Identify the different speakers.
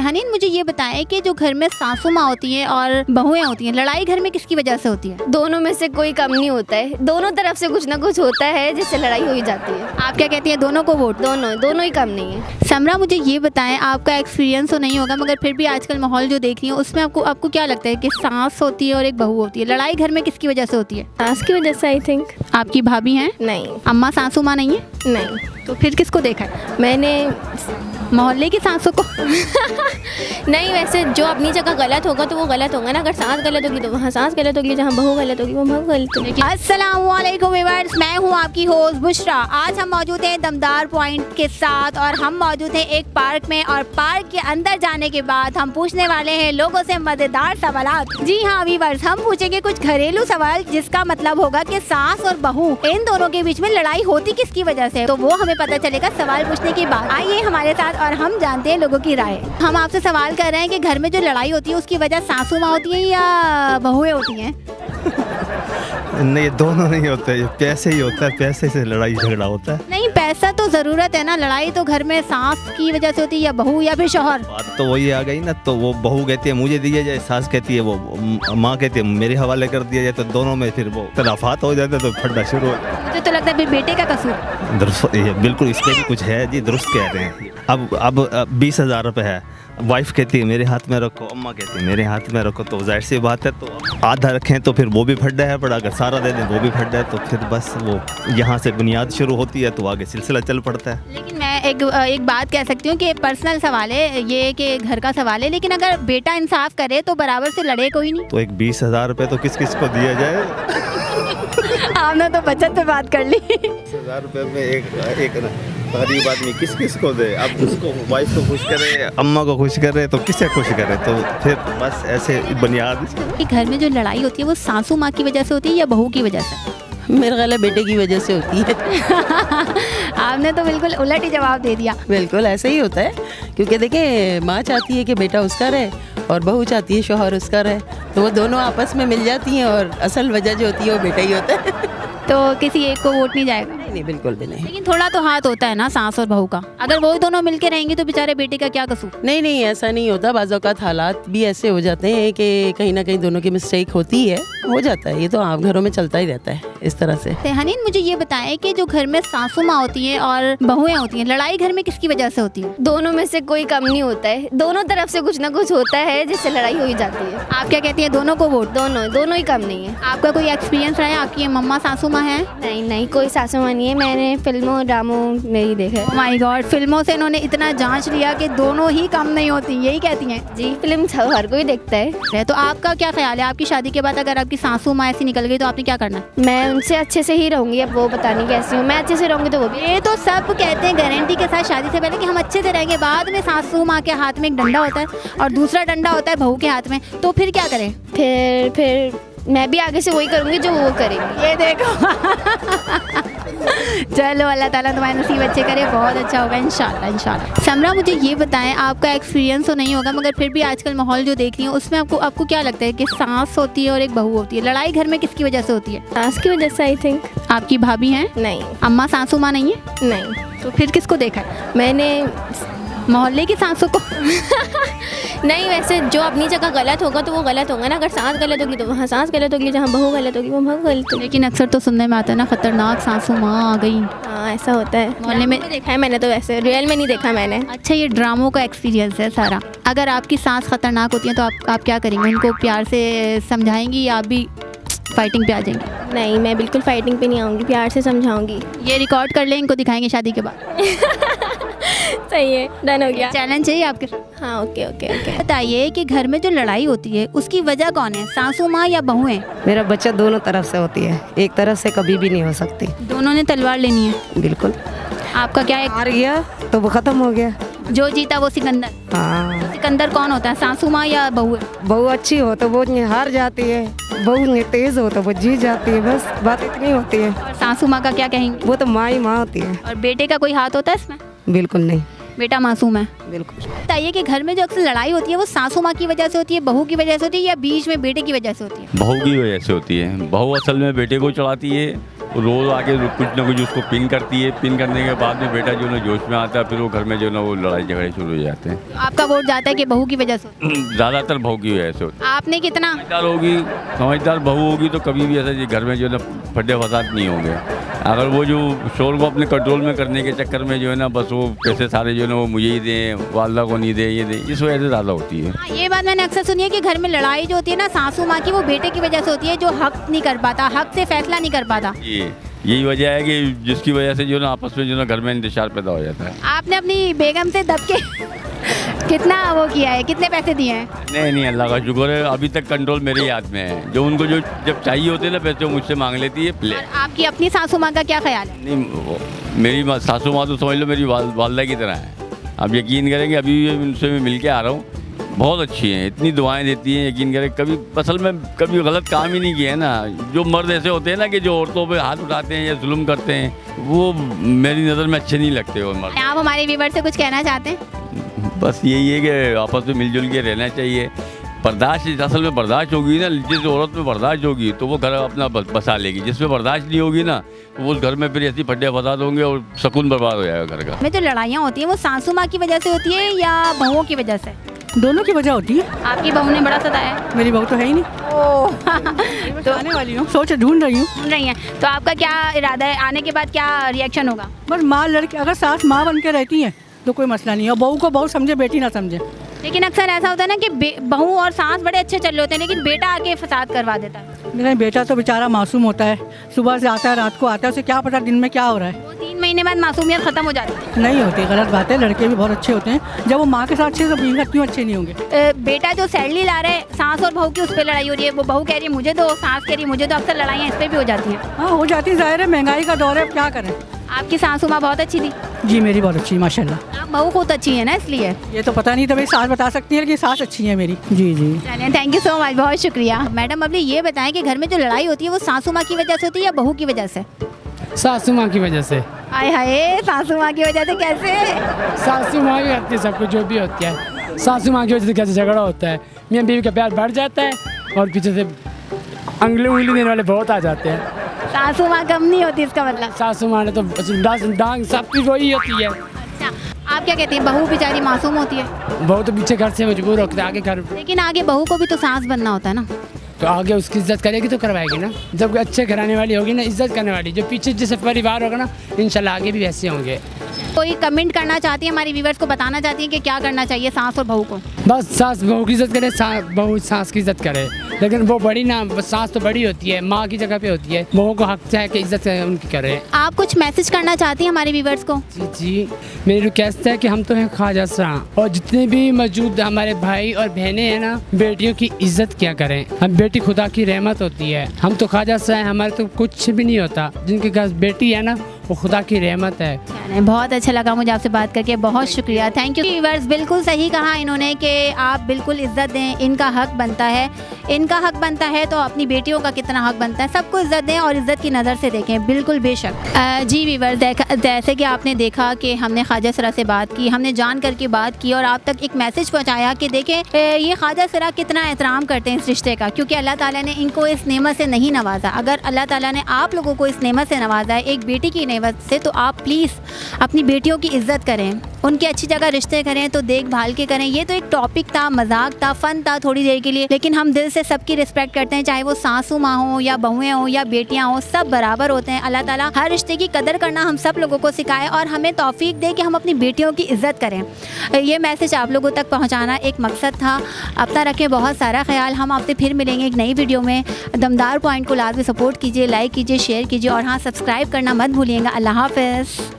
Speaker 1: हनीन, मुझे ये बताएं कि जो घर में सासू माँ होती हैं और बहुएं होती हैं, लड़ाई घर में किसकी वजह से होती है?
Speaker 2: दोनों में से कोई कम नहीं होता है, दोनों तरफ से कुछ ना कुछ होता है जिससे लड़ाई हो ही जाती है।
Speaker 1: आप क्या कहती हैं, दोनों को वोट?
Speaker 2: दोनों ही कम नहीं है।
Speaker 1: समरा, मुझे ये बताएं, आपका एक्सपीरियंस तो नहीं होगा मगर फिर भी आजकल माहौल जो देख रही है उसमें आपको क्या लगता है कि सास होती है और एक बहू होती है, लड़ाई घर में किसकी वजह से होती है?
Speaker 2: सास की वजह से आई थिंक।
Speaker 1: आपकी भाभी हैं?
Speaker 2: नहीं।
Speaker 1: अम्मा सासू माँ नहीं है?
Speaker 2: नहीं।
Speaker 1: तो फिर किसको देखा है?
Speaker 2: मैंने
Speaker 1: मोहल्ले की सासों को?
Speaker 2: नहीं, वैसे जो अपनी जगह गलत होगा तो वो गलत होगा ना। अगर सास गलत होगी तो वहाँ सास गलत होगी, जहाँ बहू गलत होगी वो बहू गलत होगी।
Speaker 1: अस्सलामुअलैकुम व्यूअर्स, मैं हूँ आपकी होस्ट बुशरा। आज हम मौजूद हैं दमदार पॉइंट के साथ और हम मौजूद हैं एक पार्क में, और पार्क के अंदर जाने के बाद हम पूछने वाले हैं लोगों से मजेदार सवालात। जी हाँ व्यूअर्स, हम पूछेंगे कुछ घरेलू सवाल जिसका मतलब होगा कि सास और बहू इन दोनों के बीच में लड़ाई होती किसकी वजह से, तो वो हमें पता चलेगा सवाल पूछने के बाद। आइए हमारे साथ और हम जानते हैं लोगों की राय। हम आपसे सवाल कर रहे हैं कि घर में जो लड़ाई होती है उसकी वजह सासू माँ होती है या बहुएं होती हैं?
Speaker 3: नहीं, दोनों नहीं होते, ये पैसे ही होता है, पैसे से लड़ाई झगड़ा होता है।
Speaker 1: नहीं, पैसा तो जरूरत है ना, लड़ाई तो घर में सास की वजह से होती है या बहू या फिर शौहर?
Speaker 3: बात तो वही आ गई ना, तो वो बहू कहती है मुझे दिया जाए, सास कहती है वो माँ कहती है मेरे हवाले कर दिया जाए, तो दोनों में फिर वो तलाफात हो जाते हैं, तो फड्डा शुरू हो जाता है।
Speaker 1: मुझे तो लगता है फिर बेटे का कसूर।
Speaker 3: दुरुस्त, ये बिल्कुल इसमें भी कुछ है जी, दुरुस्त कह रहे हैं। अब 20,000 रुपये है, वाइफ कहती है मेरे हाथ में रखो, अम्मा कहती है मेरे हाथ में रखो, तो जाहिर सी बात है तो आधा रखें तो फिर वो भी फड्डा है, पर अगर सारा दे दें वो भी फड्डा है, तो फिर बस वो यहाँ से बुनियाद शुरू होती है तो आगे सिलसिला चल पड़ता है।
Speaker 1: लेकिन मैं एक बात कह सकती हूँ कि पर्सनल सवाल है ये, कि घर का सवाल है, लेकिन अगर बेटा इंसाफ करे तो बराबर से लड़े कोई नहीं।
Speaker 3: तो एक 20,000 रुपये तो किस किस को दिया जाए?
Speaker 1: आपने तो बचत पे बात कर ली।
Speaker 3: 20,000 रुपये में एक गरीब आदमी किस किस को दे? अब उसको वाइफ को खुश करे, अम्मा को खुश करे, तो किसे खुश करे? तो फिर बस ऐसे बुनियाद।
Speaker 1: कि घर में जो लड़ाई होती है वो सासू माँ की वजह से होती है या बहू की वजह से?
Speaker 4: मेरे ख्याल है बेटे की वजह से होती है।
Speaker 1: आपने तो बिल्कुल उलट ही जवाब दे दिया।
Speaker 4: बिल्कुल ऐसा ही होता है, क्योंकि देखिए माँ चाहती है कि बेटा उसका रहे और बहू चाहती है शौहर उसका रहे, तो वो दोनों आपस में मिल जाती हैं और असल वजह जो होती है वो बेटा ही होता है।
Speaker 1: तो किसी एक को वोट नहीं जाएगा?
Speaker 4: नहीं, बिल्कुल भी नहीं।
Speaker 1: लेकिन थोड़ा तो हाथ होता है ना सास और बहू का, अगर वो दोनों मिलके रहेंगे तो बेचारे बेटे का क्या कसूर?
Speaker 4: नहीं, ऐसा नहीं होता। बाज़ औक़ात हालात भी ऐसे हो जाते हैं कि कहीं ना कहीं दोनों की मिस्टेक होती है, हो जाता है, ये तो आप घरों में चलता ही रहता है इस तरह से।
Speaker 1: हनीन, मुझे ये बताएं कि जो घर में सासू माँ होती हैं और बहुएं होती हैं, लड़ाई घर में किसकी वजह से होती है?
Speaker 2: दोनों में से कोई कम नहीं होता है, दोनों तरफ से कुछ ना कुछ होता है जिससे लड़ाई हो ही जाती है।
Speaker 1: आप क्या कहती हैं, दोनों को वोट?
Speaker 2: दोनों ही कम नहीं है।
Speaker 1: आपका कोई एक्सपीरियंस रहा है? आपकी मम्मा सासू माँ है?
Speaker 2: नहीं, कोई सासू माँ नहीं है, मैंने फिल्मों ड्रामों में ही देखा है।
Speaker 1: माय गॉड, फिल्मों से इन्होंने इतना जांच लिया कि दोनों ही कम नहीं होती, यही कहती हैं?
Speaker 2: जी, फिल्म हर कोई देखता है।
Speaker 1: तो आपका क्या ख्याल है, आपकी शादी के बाद अगर आपकी सासू माँ ऐसी निकल गई तो आपने क्या करना है?
Speaker 2: मैं उनसे अच्छे से ही रहूंगी, अब वो पता नहीं कैसी हूँ, मैं अच्छे से रहूंगी तो वो भी।
Speaker 1: ये तो सब कहते हैं गारंटी के साथ शादी से पहले कि हम अच्छे से रहेंगे, बाद में सासू माँ के हाथ में एक डंडा होता है और दूसरा डंडा होता है बहू के हाथ में, तो फिर क्या करें?
Speaker 2: फिर मैं भी आगे से वही करूंगी जो वो करेंगी।
Speaker 1: ये देखो। चलो अल्लाह ताला तुम्हारे नसीब अच्छे करे, बहुत अच्छा होगा इंशाल्लाह। समरा, मुझे ये बताएं, आपका एक्सपीरियंस तो नहीं होगा मगर फिर भी आजकल माहौल जो देख रही हूँ उसमें आपको क्या लगता है कि सास होती है और एक बहू होती है, लड़ाई घर में किसकी वजह से होती है?
Speaker 2: सास की वजह से आई थिंक।
Speaker 1: आपकी भाभी हैं?
Speaker 2: नहीं।
Speaker 1: अम्मा सासू माँ नहीं है?
Speaker 2: नहीं।
Speaker 1: तो फिर किसको देखा है?
Speaker 2: मैंने
Speaker 1: मोहल्ले की सासों को?
Speaker 2: नहीं, वैसे जो अपनी जगह गलत होगा तो वो गलत होगा ना। अगर सास गलत होगी तो वहाँ सास गलत होगी, जहाँ बहू गलत होगी वो बहू गलत होगी।
Speaker 1: लेकिन अक्सर तो सुनने में आता है ना, खतरनाक सासू माँ आ गई।
Speaker 2: हाँ, ऐसा होता है।
Speaker 1: मोहल्ले में
Speaker 2: देखा है मैंने, तो वैसे रियल में नहीं देखा मैंने।
Speaker 1: अच्छा, ये ड्रामों का एक्सपीरियंस है सारा। अगर आपकी सास खतरनाक होती है तो आप क्या करेंगे? उनको प्यार से समझाएंगी या आप भी फाइटिंग पे आ जाएंगे?
Speaker 2: नहीं, मैं बिल्कुल फाइटिंग पे नहीं आऊँगी, प्यार से समझाऊंगी।
Speaker 1: ये रिकॉर्ड कर लें, इनको दिखाएंगे शादी के बाद।
Speaker 2: सही है, डन हो गया।
Speaker 1: चैलेंज चाहिए आपके?
Speaker 2: हाँ, ओके।
Speaker 1: बताइए कि घर में जो लड़ाई होती है उसकी वजह कौन है, सासू माँ या बहुएं?
Speaker 5: मेरा बच्चा दोनों तरफ से होती है, एक तरफ से कभी भी नहीं हो सकती।
Speaker 1: दोनों ने तलवार लेनी है?
Speaker 5: बिल्कुल।
Speaker 1: आपका क्या है?
Speaker 5: हार गया तो वो खत्म हो गया।
Speaker 1: जो जीता वो सिकंदर?
Speaker 5: हाँ।
Speaker 1: सिकंदर कौन होता है, सासू माँ या बहू?
Speaker 5: बहू अच्छी हो तो वो हार जाती है, बहू तेज हो तो वो जीत जाती है, बस बात इतनी होती है।
Speaker 1: और सासू माँ का क्या कहेंगे?
Speaker 5: वो तो माँ ही माँ होती है।
Speaker 1: और बेटे का कोई हाथ होता है इसमें?
Speaker 5: बिल्कुल नहीं,
Speaker 1: बेटा मासूम है।
Speaker 5: बिल्कुल।
Speaker 1: बताइए कि घर में जो अक्सर लड़ाई होती है वो सासू माँ की वजह से होती है, बहू की वजह से होती है या बीच में बेटे की वजह से होती है?
Speaker 6: बहू की वजह से होती है। बहू असल में बेटे को चढ़ाती है रोज़ आके कुछ ना कुछ उसको पिन करती है। पिन करने के बाद में बेटा जो है ना जोश में आता है, फिर वो घर में जो है ना वो लड़ाई झगड़े शुरू हो जाते हैं।
Speaker 1: आपका वोट जाता है कि बहू की वजह से?
Speaker 6: ज़्यादातर बहू की वजह से होता है।
Speaker 1: आपने कितना?
Speaker 6: समझदार बहू होगी तो कभी भी ऐसा घर में जो है ना फटे फसाद नहीं होंगे। अगर वो जो शोर को अपने कंट्रोल में करने के चक्कर में जो है ना बस वो पैसे सारे जो है ना वो मुझे ही दें, वालदा को नहीं दे, ये दे, इस वजह से ज़्यादा होती है।
Speaker 1: हाँ, ये बात मैंने अक्सर सुनी है कि घर में लड़ाई जो होती है ना सासू माँ की, वो बेटे की वजह से होती है, जो हक नहीं कर पाता, हक से फैसला नहीं कर पाता।
Speaker 6: यही वजह है कि जिसकी वजह से जो ना आपस में जो ना घर में इंतशार पैदा हो जाता है।
Speaker 1: आपने अपनी बेगम से दब के कितना वो किया है, कितने पैसे दिए हैं?
Speaker 6: नहीं, अल्लाह का शुक्र है, अभी तक कंट्रोल मेरे याद में है। जो उनको जो जब चाहिए होते हैं ना पैसे, वो मुझसे मांग लेती है।
Speaker 1: और आपकी अपनी सासू माँ का क्या ख्याल है?
Speaker 6: नहीं, मेरी सासू माँ तो समझ लो मेरी वालदा की तरह है। आप यकीन करेंगे, अभी उनसे मैं मिल के आ रहा हूँ, बहुत अच्छी हैं, इतनी दुआएं देती हैं, यकीन करें। कभी असल में कभी गलत काम ही नहीं किया है ना। जो मर्द ऐसे होते हैं ना कि जो औरतों पे हाथ उठाते हैं या जुल्म करते हैं, वो मेरी नज़र में अच्छे नहीं लगते वो मर्द।
Speaker 1: आप हमारे व्यूअर से कुछ कहना चाहते हैं?
Speaker 6: बस यही है कि आपस में मिलजुल के रहना चाहिए। बर्दाश्त, असल में बर्दाश्त होगी ना, जिस औरत में बर्दाश्त होगी तो वो घर अपना बसा लेगी। जिसमें बर्दाश्त नहीं होगी ना, तो उस घर में फिर ऐसी फटे फसाद होंगे और सुकून बर्बाद हो जाएगा घर का।
Speaker 1: में जो लड़ाइयाँ होती हैं वो सासू माँ की वजह से होती है या बहुओं की वजह से?
Speaker 5: दोनों की वजह होती है।
Speaker 1: आपकी बहू ने बड़ा सताया है?
Speaker 5: मेरी बहू तो है ही नहीं।
Speaker 1: तो
Speaker 5: आने वाली हूँ, सोच ढूंढ रही हूँ।
Speaker 1: सुन रही हैं, तो आपका क्या इरादा है, आने के बाद क्या रिएक्शन होगा?
Speaker 5: बस माँ लड़की, अगर सास माँ बन के रहती है तो कोई मसला नहीं है, और बहू को बहू समझे, बेटी ना समझे।
Speaker 1: लेकिन अक्सर ऐसा होता है ना कि बहू और सास बड़े अच्छे चल रहे होते हैं, लेकिन बेटा आके फसाद करवा देता है।
Speaker 5: मेरा बेटा तो बेचारा मासूम होता है, सुबह से आता है रात को आता है, उसे क्या पता दिन में क्या हो रहा है।
Speaker 1: वो 3 महीने बाद मासूमियत खत्म हो जाती है।
Speaker 5: नहीं होती, गलत बात है। लड़के भी बहुत अच्छे होते हैं, जब वो माँ के साथ अच्छे तो बीवी क्यों अच्छे नहीं होंगे।
Speaker 1: बेटा जो सैलरी ला रहा है, सास और बहू की उस पर लड़ाई हो रही है, वो बहू कह रही है मुझे दो, सास कह रही है मुझे दो, अक्सर लड़ाइयाँ इस पर भी हो जाती हैं।
Speaker 5: हाँ हो जाती, जाहिर है, महंगाई का दौर है, क्या करें।
Speaker 1: आपकी सासू माँ बहुत अच्छी थी?
Speaker 5: जी मेरी बहुत अच्छी, माशाल्लाह।
Speaker 1: आप बहू खुद अच्छी है ना, इसलिए
Speaker 5: ये तो पता नहीं था, मेरी सास बता सकती है कि सास अच्छी है मेरी। जी जी,
Speaker 1: चलिए, थैंक यू सो मच, बहुत शुक्रिया। मैडम अब ये बताएं कि घर में जो लड़ाई होती है वो सासू माँ की वजह से होती है या बहू की वजह से?
Speaker 7: सासू माँ की वजह से।
Speaker 1: आय हाय, सासू माँ की वजह से कैसे?
Speaker 7: सासू माँ भी करती है सब कुछ जो भी होती है। सासू माँ की वजह से कैसे झगड़ा होता है, मियाँ बीवी का प्यार बढ़ जाता है और पीछे से उंगली देने वाले बहुत आ जाते हैं।
Speaker 1: सासू माँ कम नहीं होती इसका मतलब?
Speaker 7: सासू माँ ने तो डांग सब कुछ वही होती है।
Speaker 1: अच्छा, आप क्या कहती हैं, बहू बेचारी मासूम होती है?
Speaker 7: बहू तो पीछे घर से मजबूर होते आगे घर,
Speaker 1: लेकिन आगे बहू को भी तो सास बनना होता है ना।
Speaker 7: तो आगे उसकी इज्जत करेगी तो करवाएगी ना। जब कोई अच्छे घराने वाली होगी ना, इज्जत करने वाली, जो पीछे जैसे परिवार होगा ना, इंशाल्लाह आगे भी वैसे होंगे।
Speaker 1: कोई कमेंट करना चाहती है हमारी व्यूअर्स को, बताना चाहती है कि क्या करना चाहिए सास और बहू को?
Speaker 7: बस सास बहू की इज्जत करे, बहू सास की इज्जत करे, लेकिन वो बड़ी ना, सास तो बड़ी होती है, माँ की जगह पे होती है। बहू को हक है कि इज्जत उनकी करे।
Speaker 1: आप कुछ मैसेज करना चाहती हैं हमारे व्यूअर्स को?
Speaker 7: जी, मेरी रिक्वेस्ट है कि हम तो हैं ख्वाजा शाह, और जितने भी मौजूद हमारे भाई और बहनें हैं ना, बेटियों की इज्जत किया करें। हम बेटी खुदा की रहमत होती है, हम तो ख्वाजा शाह हैं, हमारे तो कुछ भी नहीं होता। जिनके घर बेटी है ना, वो खुदा की रहमत है।
Speaker 1: बहुत अच्छा लगा मुझे आपसे बात करके, बहुत शुक्रिया, थैंक यू। व्यूअर्स, बिल्कुल सही कहा इन्होंने कि आप बिल्कुल इज्जत दें, इनका हक बनता है, इनका हक बनता है तो अपनी बेटियों का कितना हक बनता है, सबको इज्जत दें और इज्जत की नज़र से देखें, बिल्कुल बेशक। जी व्यूअर्स, जैसे कि आपने देखा कि हमने ख्वाजा सरा से बात की, हमने जान करके बात की और आप तक एक मैसेज पहुँचाया कि देखें ये ख्वाजा सरा कितना एहतराम करते हैं इस रिश्ते का, क्योंकि अल्लाह ताला ने इनको इस नेमत से नहीं नवाजा। अगर अल्लाह ताला ने आप लोगों को इस नेमत से नवाजा है, एक बेटी की नेमत से, तो आप प्लीज़ अपनी बेटियों की इज्जत करें, उनकी अच्छी जगह रिश्ते करें, तो देखभाल के करें। ये तो एक टॉपिक था, मजाक था, फ़न था थोड़ी देर के लिए, लेकिन हम दिल से सबकी रिस्पेक्ट करते हैं, चाहे वो सासू माँ हो या बहुएं हो या बेटियाँ हो, सब बराबर होते हैं। अल्लाह ताला हर रिश्ते की कदर करना हम सब लोगों को सिखाए और हमें तौफीक दे कि हम अपनी बेटियों की इज्जत करें। ये मैसेज आप लोगों तक पहुँचाना एक मकसद था। अपना रखें बहुत सारा ख्याल। हम आपसे फिर मिलेंगे एक नई वीडियो में। दमदार पॉइंट को लाजमी सपोर्ट कीजिए, लाइक कीजिए, शेयर कीजिए और हाँ, सब्सक्राइब करना मत भूलिएगा। अल्लाह हाफ़िज़।